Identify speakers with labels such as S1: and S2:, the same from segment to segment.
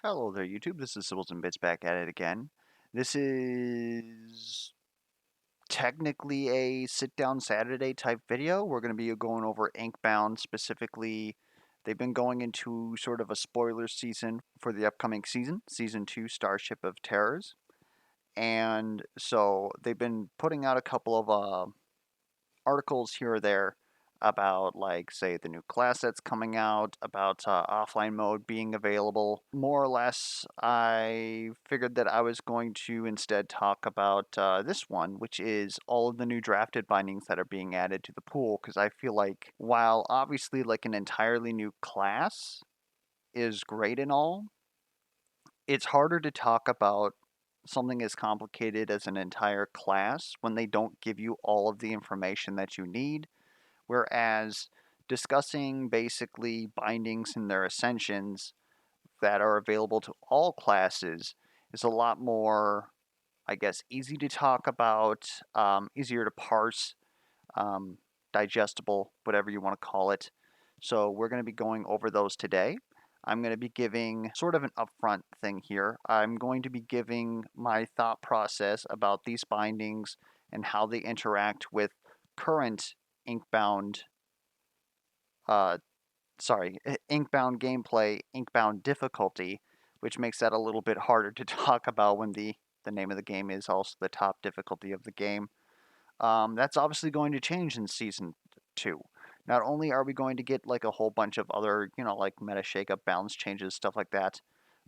S1: Hello there, YouTube. This is Sibbles and Bits back at it again. This is technically a sit-down Saturday type video. We're going to be going over Inkbound specifically. They've been going into sort of a spoiler season for the upcoming season, Season 2, Starship of Terrors. And so they've been putting out a couple of articles here or there about, like, say, the new class that's coming out, about offline mode being available. More or less, I figured that I was going to instead talk about this one, which is all of the new drafted bindings that are being added to the pool, because I feel like while obviously like an entirely new class is great and all, it's harder to talk about something as complicated as an entire class when they don't give you all of the information that you need. Whereas discussing basically bindings and their ascensions that are available to all classes is a lot more, I guess, easy to talk about, easier to parse, um, digestible, whatever you want to call it. So we're going to be going over those today. I'm going to be giving sort of an upfront thing here. I'm going to be giving my thought process about these bindings and how they interact with current Inkbound uh, Inkbound gameplay, Inkbound difficulty, which makes that a little bit harder to talk about when the name of the game is also the top difficulty of the game. That's obviously going to change in Season 2. Not only are we going to get like a whole bunch of other, like meta shakeup, balance changes, stuff like that,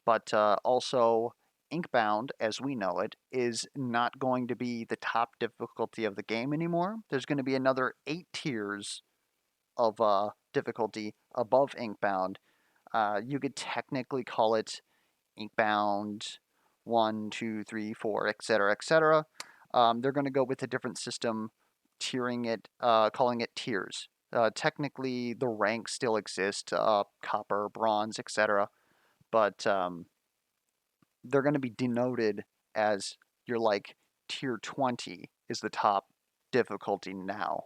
S1: but also Inkbound, as we know it, is not going to be the top difficulty of the game anymore. There's going to be another 8 tiers of difficulty above Inkbound. You could technically call it Inkbound 1, 2, 3, 4, etc., etc. They're going to go with a different system, tiering it, calling it tiers. Technically, the ranks still exist, copper, bronze, etc., but they're going to be denoted as your like tier 20 is the top difficulty now.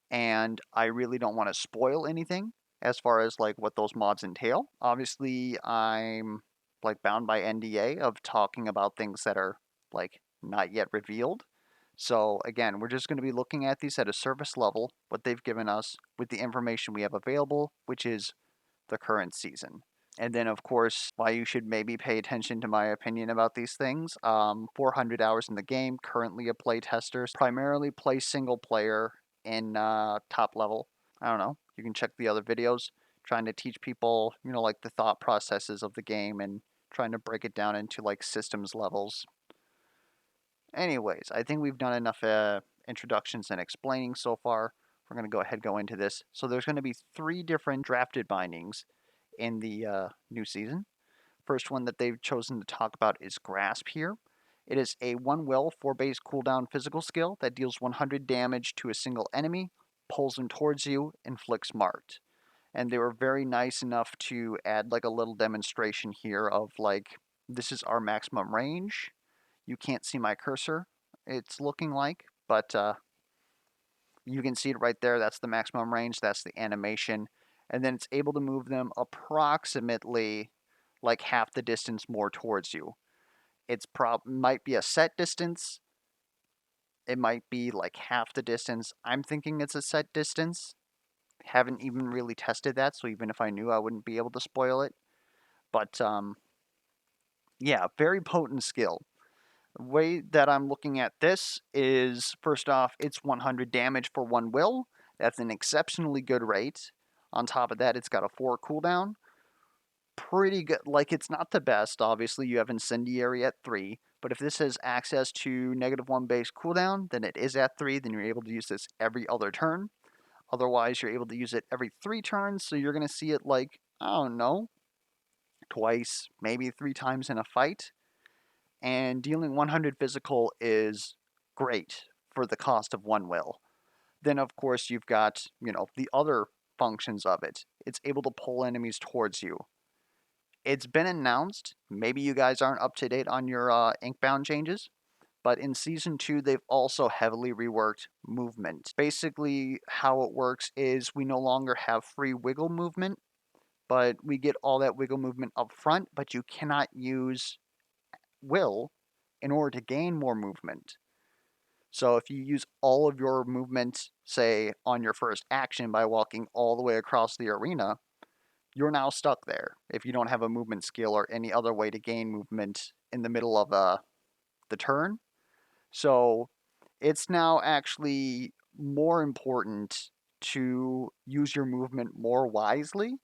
S1: And I really don't want to spoil anything as far as like what those mods entail. Obviously, I'm like bound by NDA of talking about things that are like not yet revealed. So again, we're just going to be looking at these at a surface level, what they've given us with the information we have available, which is the current season. And then, of course, why you should maybe pay attention to my opinion about these things. 400 hours in the game, currently a playtester, primarily play single player in top level. I don't know. You can check the other videos trying to teach people, like the thought processes of the game and trying to break it down into like systems levels. Anyways, I think we've done enough introductions and explaining so far. We're going to go ahead and go into this. So there's going to be 3 different drafted bindings in the new season. First one that they've chosen to talk about is Grasp here. It is a 1 will, 4 base cooldown physical skill that deals 100 damage to a single enemy, pulls them towards you, inflicts marked. And they were very nice enough to add like a little demonstration here of like, this is our maximum range. You can't see my cursor, it's looking like, but you can see it right there. That's the maximum range, that's the animation. And then it's able to move them approximately like half the distance more towards you. It's might be a set distance. It might be like half the distance. I'm thinking it's a set distance. Haven't even really tested that, so even if I knew, I wouldn't be able to spoil it. But yeah, very potent skill. The way that I'm looking at this is, first off, it's 100 damage for 1 will. That's an exceptionally good rate. On top of that, it's got a 4 cooldown. Pretty good. Like, it's not the best. Obviously, you have Incendiary at 3. But if this has access to -1 base cooldown, then it is at 3. Then you're able to use this every other turn. Otherwise, you're able to use it every 3 turns. So you're going to see it, like, I don't know, twice, maybe 3 times in a fight. And dealing 100 physical is great for the cost of 1 will. Then, of course, you've got, the other functions of it. It's able to pull enemies towards you. It's been announced, maybe you guys aren't up to date on your Inkbound changes, but in Season 2, they've also heavily reworked movement. Basically, how it works is we no longer have free wiggle movement but we get all that wiggle movement up front, but you cannot use will in order to gain more movement. So if you use all of your movement, say, on your first action by walking all the way across the arena, you're now stuck there if you don't have a movement skill or any other way to gain movement in the middle of the turn. So it's now actually more important to use your movement more wisely,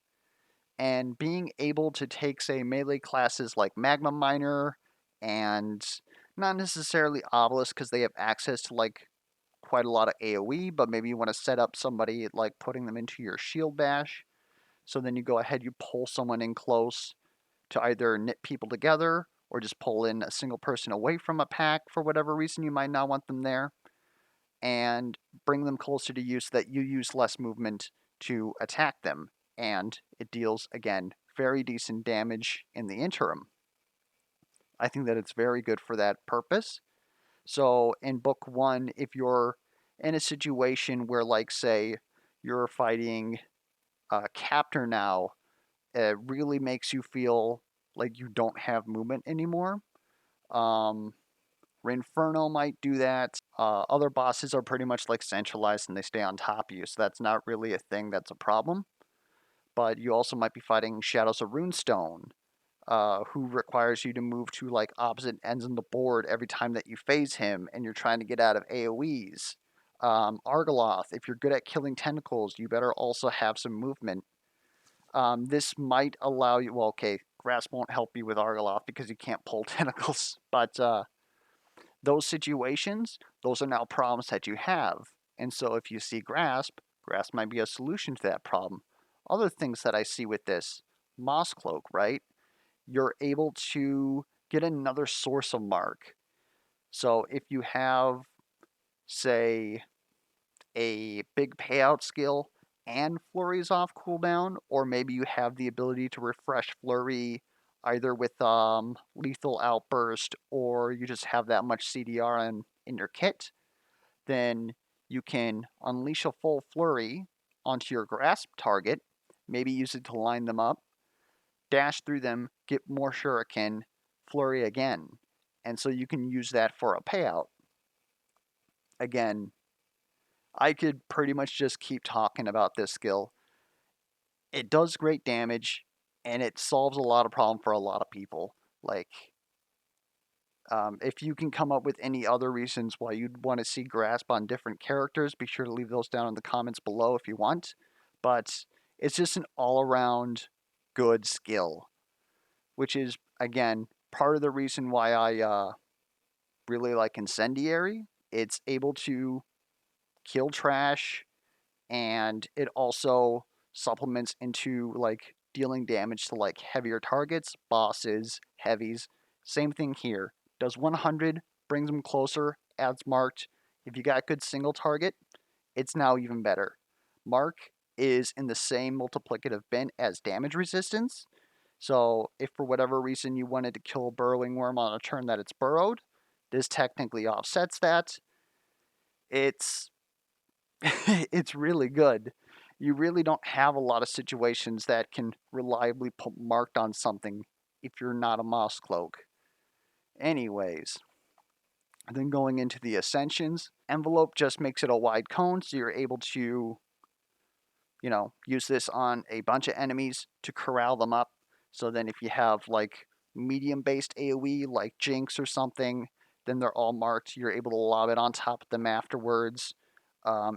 S1: and being able to take, say, melee classes like Magma Miner and not necessarily Obelisk because they have access to like quite a lot of AoE, but maybe you want to set up somebody like putting them into your shield bash. So then you go ahead, you pull someone in close to either knit people together or just pull in a single person away from a pack for whatever reason you might not want them there, and bring them closer to you so that you use less movement to attack them. And it deals, again, very decent damage in the interim. I think that it's very good for that purpose. So in book one, if you're in a situation where, like, say, you're fighting a captor now, it really makes you feel like you don't have movement anymore. Rinferno might do that. Other bosses are pretty much like centralized and they stay on top of you, so that's not really a thing that's a problem. But you also might be fighting Shadows of Runestone, who requires you to move to like opposite ends of the board every time that you phase him and you're trying to get out of AoEs. Argoloth, if you're good at killing tentacles, you better also have some movement. This might allow you, well, okay, Grasp won't help you with Argoloth because you can't pull tentacles, but those situations, those are now problems that you have. And so if you see Grasp, Grasp might be a solution to that problem. Other things that I see with this, Moss Cloak, right? You're able to get another source of mark. So if you have, say, a big payout skill and Flurry's off cooldown, or maybe you have the ability to refresh Flurry either with Lethal Outburst, or you just have that much CDR in your kit, then you can unleash a full Flurry onto your Grasp target, maybe use it to line them up, dash through them, get more Shuriken, Flurry again. And so you can use that for a payout. Again, I could pretty much just keep talking about this skill. It does great damage, and it solves a lot of problem for a lot of people. Like, if you can come up with any other reasons why you'd want to see Grasp on different characters, be sure to leave those down in the comments below if you want. But it's just an all-around good skill, which is, again, part of the reason why I really like Incendiary. It's able to kill trash, and it also supplements into like dealing damage to like heavier targets, bosses, heavies. Same thing here. Does 100, brings them closer, adds marked. If you got good single target, it's now even better. Mark is in the same multiplicative bin as damage resistance. So if for whatever reason you wanted to kill a burrowing worm on a turn that it's burrowed, this technically offsets that. It's it's really good. You really don't have a lot of situations that can reliably put marked on something if you're not a Moss Cloak. Anyways, then going into the Ascensions, Envelope just makes it a wide cone, so you're able to, use this on a bunch of enemies to corral them up. So then if you have like medium-based AoE like Jinx or something, then they're all marked. You're able to lob it on top of them afterwards.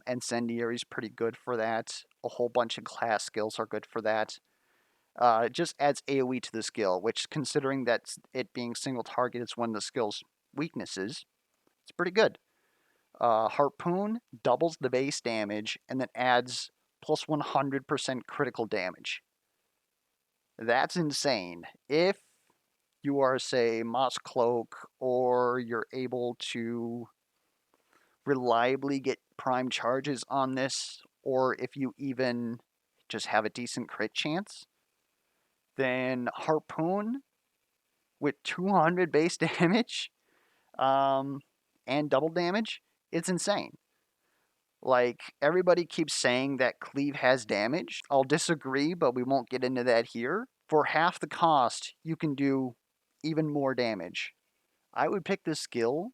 S1: Incendiary is pretty good for that. A whole bunch of class skills are good for that. It just adds AoE to the skill, which, considering that it being single target is one of the skill's weaknesses, it's pretty good. Harpoon doubles the base damage and then adds plus 100% critical damage. That's insane. If you are, say, Moss Cloak, or you're able to reliably get prime charges on this, or if you even just have a decent crit chance, then Harpoon with 200 base damage and double damage, it's insane. Like, everybody keeps saying that cleave has damage. I'll disagree, but we won't get into that here. For half the cost, you can do even more damage. I would pick this skill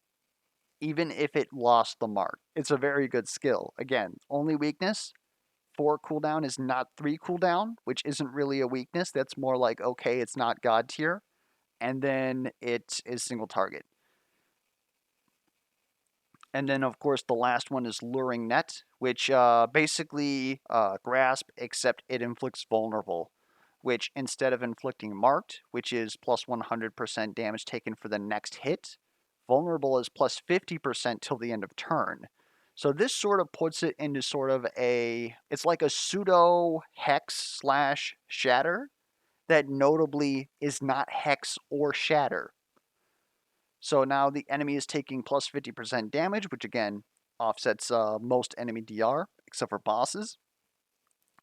S1: even if it lost the mark. It's a very good skill. Again, only weakness, 4 cooldown is not 3 cooldown, which isn't really a weakness. That's more like, okay, it's not god tier. And then it is single target. And then, of course, the last one is Luring Net, which basically grasp, except it inflicts vulnerable, which instead of inflicting marked, which is plus 100% damage taken for the next hit, vulnerable is plus 50% till the end of turn. So this sort of puts it into sort of it's like a pseudo hex slash shatter that notably is not hex or shatter. So now the enemy is taking plus 50% damage, which again offsets most enemy DR, except for bosses.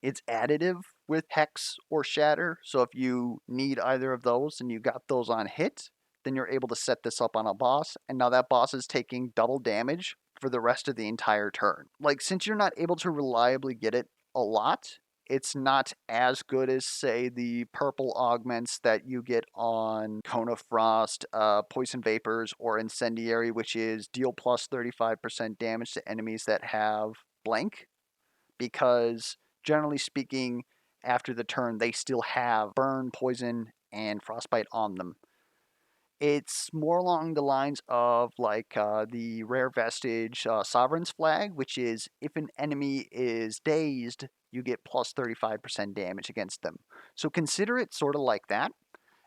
S1: It's additive with Hex or Shatter, so if you need either of those and you got those on hit, then you're able to set this up on a boss, and now that boss is taking double damage for the rest of the entire turn. Like, since you're not able to reliably get it a lot, it's not as good as, say, the purple augments that you get on Cone of Frost, Poison Vapors, or Incendiary, which is deal plus 35% damage to enemies that have blank, because generally speaking, after the turn, they still have burn, poison, and frostbite on them. It's more along the lines of like the rare vestige Sovereign's Flag, which is if an enemy is dazed, you get plus 35% damage against them. So consider it sort of like that,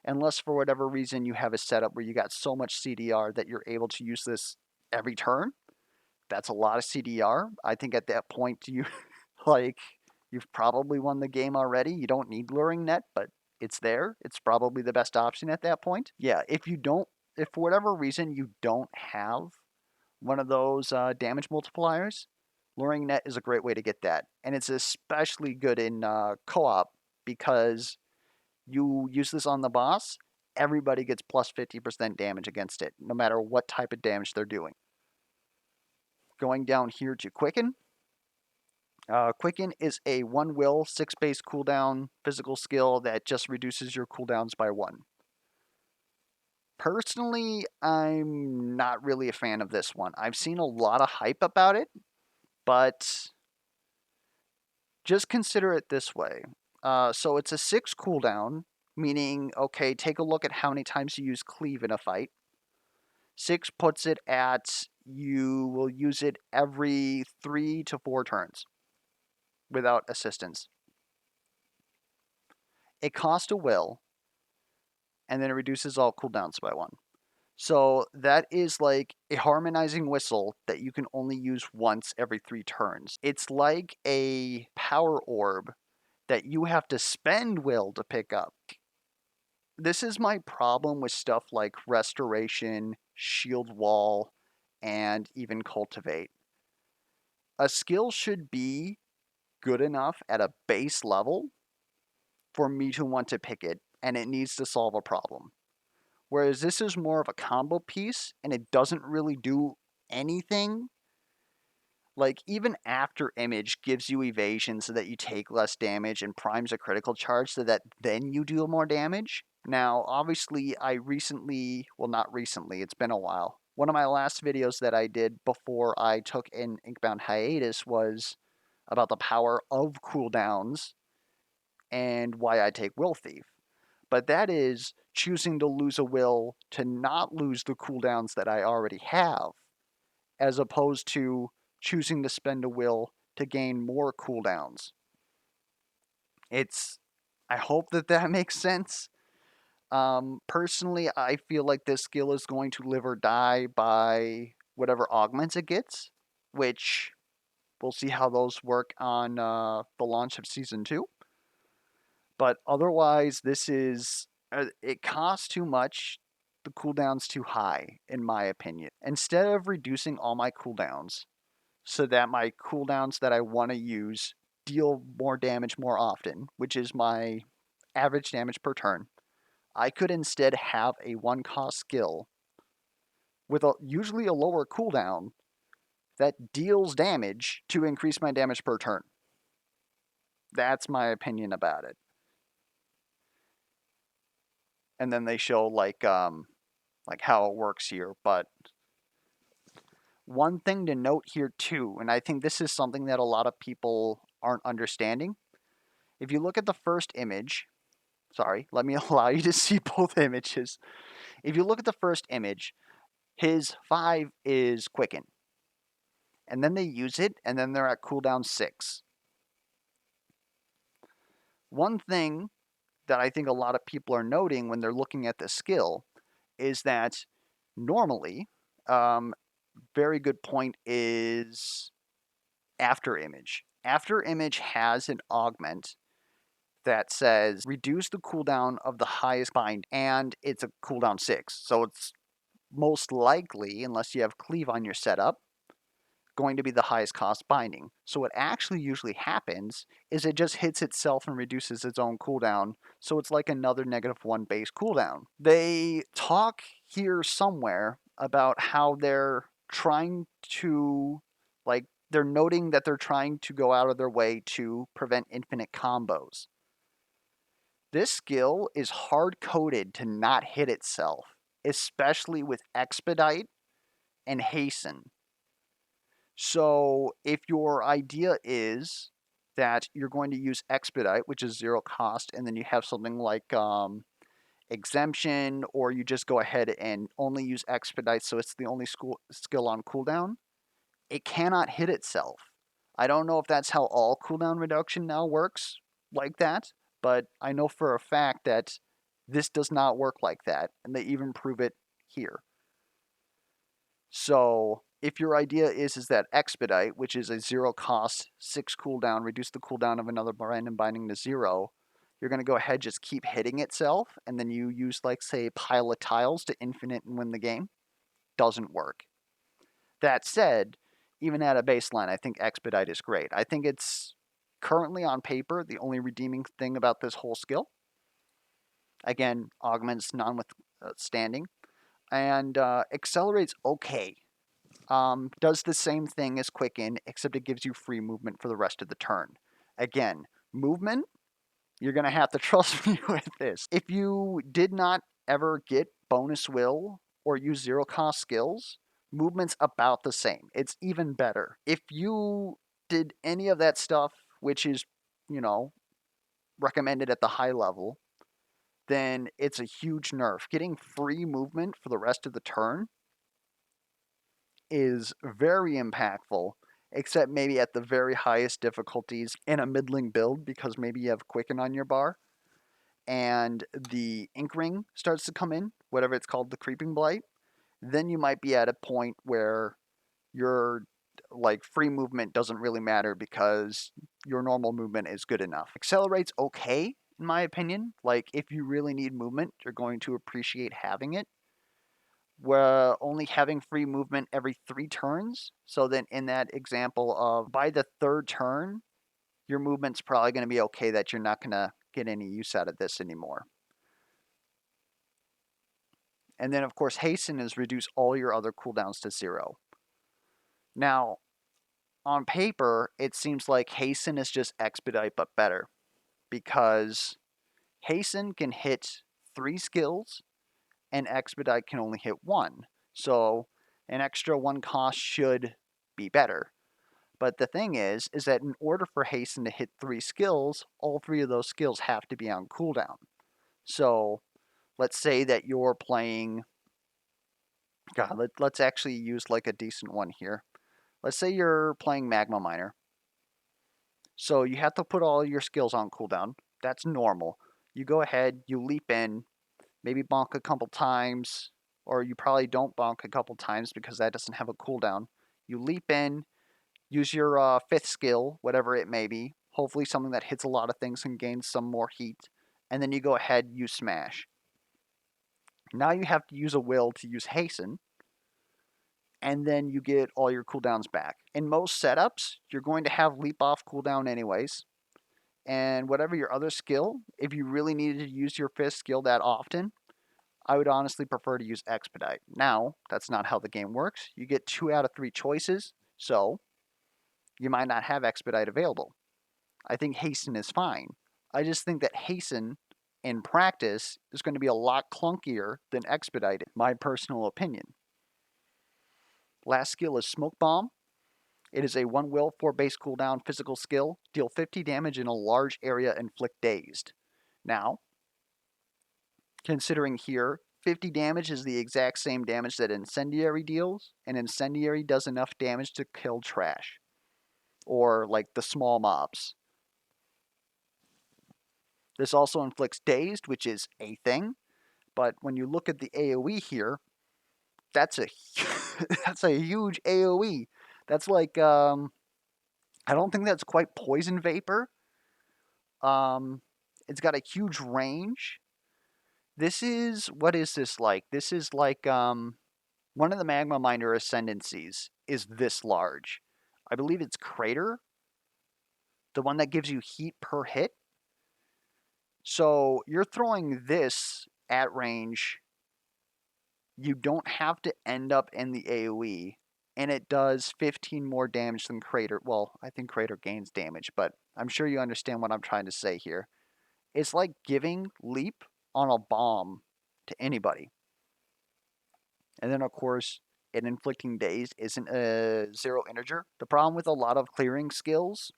S1: unless for whatever reason you have a setup where you got so much CDR that you're able to use this every turn. That's a lot of CDR. I think at that point you like you've probably won the game already. You don't need Luring Net, but it's there. It's probably the best option at that point. Yeah, if for whatever reason you don't have one of those damage multipliers, Luring Net is a great way to get that. And it's especially good in co-op because you use this on the boss, everybody gets plus 50% damage against it, no matter what type of damage they're doing. Going down here to Quicken. Quicken is a 1 will, 6 base cooldown physical skill that just reduces your cooldowns by 1. Personally, I'm not really a fan of this one. I've seen a lot of hype about it, but just consider it this way. So it's a 6 cooldown, meaning, okay, take a look at how many times you use Cleave in a fight. 6 puts it at you will use it every 3 to 4 turns without assistance. It costs a will, and then it reduces all cooldowns by 1. So that is like a harmonizing whistle that you can only use once every 3 turns. It's like a power orb that you have to spend will to pick up. This is my problem with stuff like Restoration, Shield Wall, and even Cultivate. A skill should be good enough at a base level for me to want to pick it, and it needs to solve a problem. Whereas this is more of a combo piece, and it doesn't really do anything. Like, even After Image gives you evasion so that you take less damage, and primes a critical charge so that then you do more damage. Now, obviously, not recently, it's been a while. One of my last videos that I did before I took an Inkbound hiatus was about the power of cooldowns and why I take Will Thief. But that is choosing to lose a will to not lose the cooldowns that I already have, as opposed to choosing to spend a will to gain more cooldowns. I hope that makes sense. Personally, I feel like this skill is going to live or die by whatever augments it gets, which we'll see how those work on the launch of Season 2. But otherwise, it costs too much. The cooldown's too high, in my opinion. Instead of reducing all my cooldowns so that my cooldowns that I want to use deal more damage more often, which is my average damage per turn, I could instead have a 1 cost skill with usually a lower cooldown that deals damage to increase my damage per turn. That's my opinion about it. And then they show like how it works here. But one thing to note here too, and I think this is something that a lot of people aren't understanding. If you look at the first image, sorry, let me allow you to see both images. If you look at the first image, his 5 is Quicken. And then they use it, and then they're at cooldown 6. One thing that I think a lot of people are noting when they're looking at the skill is that normally, very good point is After Image. After Image has an augment that says reduce the cooldown of the highest bind, and it's a cooldown 6. So it's most likely, unless you have Cleave on your setup, going to be the highest cost binding. So what actually usually happens is it just hits itself and reduces its own cooldown. So it's like another -1 base cooldown. They talk here somewhere about how they're trying to, like, they're noting that they're trying to go out of their way to prevent infinite combos. This skill is hard coded to not hit itself, especially with Expedite and Hasten. So if your idea is that you're going to use Expedite, which is 0 cost, and then you have something like Exemption, or you just go ahead and only use Expedite so it's the only skill on cooldown, it cannot hit itself. I don't know if that's how all cooldown reduction now works like that, but I know for a fact that this does not work like that, and they even prove it here. So if your idea is that Expedite, which is a 0 cost, 6 cooldown, reduce the cooldown of another random binding to 0, you're going to go ahead, just keep hitting itself, and then you use, like, say, Pile of Tiles to infinite and win the game. Doesn't work. That said, even at a baseline, I think Expedite is great. I think it's currently on paper the only redeeming thing about this whole skill. Again, augments notwithstanding, and accelerates okay. Does the same thing as Quicken, except it gives you free movement for the rest of the turn. Again, movement, you're going to have to trust me with this. If you did not ever get bonus will or use 0 cost skills, movement's about the same. It's even better. If you did any of that stuff, which is, recommended at the high level, then it's a huge nerf. Getting free movement for the rest of the turn is very impactful, except maybe at the very highest difficulties in a middling build, because maybe you have Quicken on your bar and the Ink Ring starts to come in, whatever it's called, the Creeping Blight. Then you might be at a point where your free movement doesn't really matter because your normal movement is good enough. Accelerate's okay, in my opinion. Like, if you really need movement, you're going to appreciate having it. We're only having free movement every 3 turns. So then in that example of by the 3rd turn, your movement's probably going to be okay, that you're not going to get any use out of this anymore. And then, of course, Hasten is reduce all your other cooldowns to 0. Now, on paper, it seems like Hasten is just Expedite but better, because Hasten can hit 3 skills and Expedite can only hit 1. So an extra 1 cost should be better. But the thing is that in order for Hasten to hit 3 skills, all 3 of those skills have to be on cooldown. So let's say that you're playing, let's actually use like a decent one here. Let's say you're playing Magma Miner. So you have to put all your skills on cooldown. That's normal. You go ahead, you leap in, maybe bonk a couple times, or you probably don't bonk a couple times because that doesn't have a cooldown. You leap in, use your 5th skill, whatever it may be, hopefully something that hits a lot of things and gains some more heat, and then you go ahead, you smash. Now you have to use a will to use Hasten, and then you get all your cooldowns back. In most setups, you're going to have leap off cooldown anyways, and whatever your other skill, if you really needed to use your 5th skill that often, I would honestly prefer to use Expedite. Now, that's not how the game works. You get 2 out of 3 choices. So you might not have Expedite available. I think Hasten is fine. I just think that Hasten in practice is going to be a lot clunkier than Expedite, my personal opinion. Last skill is Smoke Bomb. It is a 1 will, 4 base cooldown physical skill. Deal 50 damage in a large area, inflict dazed. Now, considering here, 50 damage is the exact same damage that Incendiary deals, and Incendiary does enough damage to kill trash. Or, like, the small mobs. This also inflicts dazed, which is a thing, but when you look at the AoE here, that's a that's a huge AoE. That's like I don't think that's quite poison vapor. It's got a huge range. This is what is this like? This is like one of the magma miner ascendancies is this large. I believe it's Crater, the one that gives you heat per hit. So you're throwing this at range. You don't have to end up in the AoE, and it does 15 more damage than Crater. Well, I think Crater gains damage, but I'm sure you understand what I'm trying to say here. It's like giving Leap on a bomb to anybody. And then, of course, an inflicting daze isn't a zero integer. The problem with a lot of clearing skills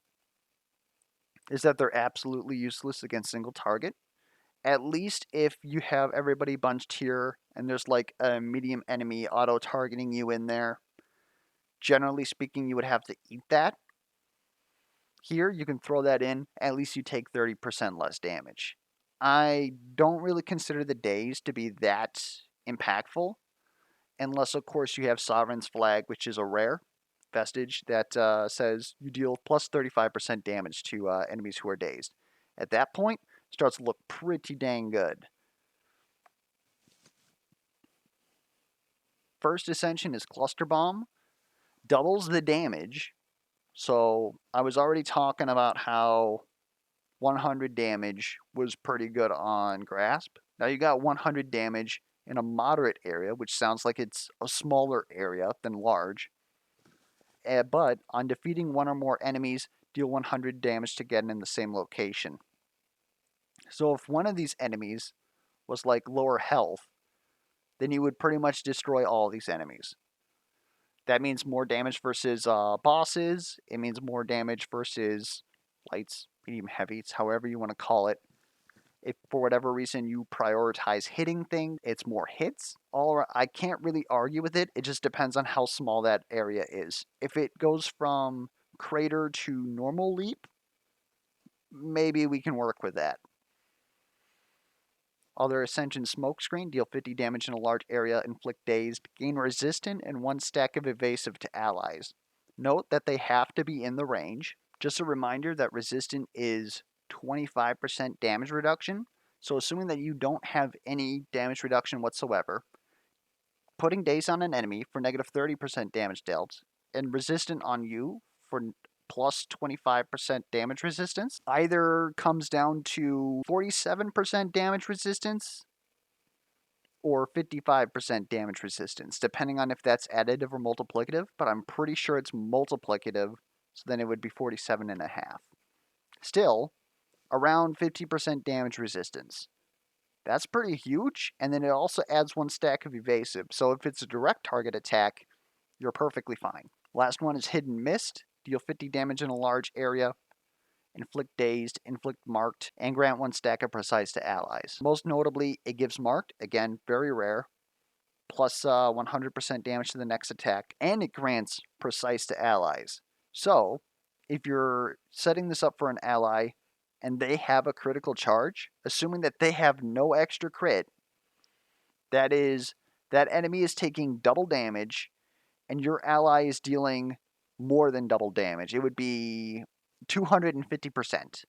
S1: is that they're absolutely useless against single target. At least if you have everybody bunched here and there's like a medium enemy auto targeting you in there, generally speaking, you would have to eat that. Here, you can throw that in, at least you take 30% less damage. I don't really consider the daze to be that impactful, unless, of course, you have Sovereign's Flag, which is a rare vestige that says you deal plus 35% damage to enemies who are dazed. At that point, it starts to look pretty dang good. First Ascension is Cluster Bomb, doubles the damage. So I was already talking about how 100 damage was pretty good on Grasp. Now you got 100 damage in a moderate area, which sounds like it's a smaller area than large. But on defeating one or more enemies, deal 100 damage to get in the same location. So if one of these enemies was like lower health, then you would pretty much destroy all these enemies. That means more damage versus bosses. It means more damage versus lights, medium, heavies, however you want to call it. If for whatever reason you prioritize hitting things, it's more hits. I can't really argue with it. It just depends on how small that area is. If it goes from Crater to normal leap, maybe we can work with that. Other Ascension Smokescreen, deal 50 damage in a large area, inflict dazed, gain resistant, and 1 stack of evasive to allies. Note that they have to be in the range. Just a reminder that resistant is 25% damage reduction. So assuming that you don't have any damage reduction whatsoever, putting daze on an enemy for negative 30% damage dealt, and resistant on you for plus 25% damage resistance either comes down to 47% damage resistance or 55% damage resistance, depending on if that's additive or multiplicative, but I'm pretty sure it's multiplicative, so then it would be 47.5. Still, around 50% damage resistance. That's pretty huge, and then it also adds 1 stack of evasive, so if it's a direct target attack, you're perfectly fine. Last one is Hidden Mist. Deal 50 damage in a large area, inflict dazed, inflict marked, and grant 1 stack of precise to allies. Most notably, it gives marked, again, very rare, plus 100% damage to the next attack, and it grants precise to allies. So, if you're setting this up for an ally and they have a critical charge, assuming that they have no extra crit, that is, that enemy is taking double damage and your ally is dealing more than double damage. It would be 250%.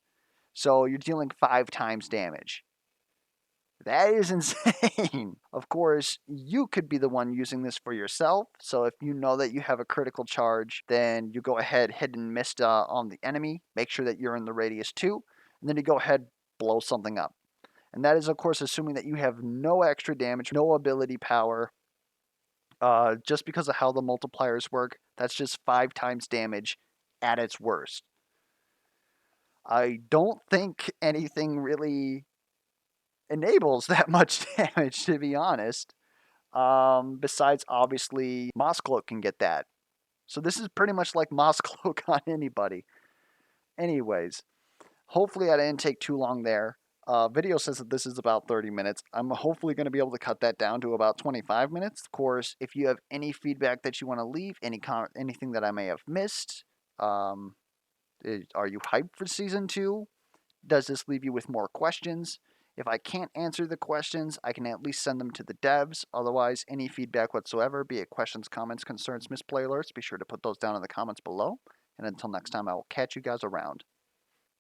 S1: So you're dealing 5 times damage. That is insane. Of course, you could be the one using this for yourself. So if you know that you have a critical charge, then you go ahead, hit and miss on the enemy. Make sure that you're in the radius too. And then you go ahead, blow something up. And that is, of course, assuming that you have no extra damage, no ability power. Just because of how the multipliers work, That's just 5 times damage at its worst. I don't think anything really enables that much damage, to be honest. Besides, obviously, Moss Cloak can get that. So this is pretty much like Moss Cloak on anybody. Anyways, hopefully I didn't take too long there. Video says that this is about 30 minutes. I'm hopefully going to be able to cut that down to about 25 minutes. Of course, if you have any feedback that you want to leave, anything that I may have missed, are you hyped for Season 2? Does this leave you with more questions? If I can't answer the questions, I can at least send them to the devs. Otherwise, any feedback whatsoever, be it questions, comments, concerns, misplay alerts, be sure to put those down in the comments below. And until next time, I will catch you guys around.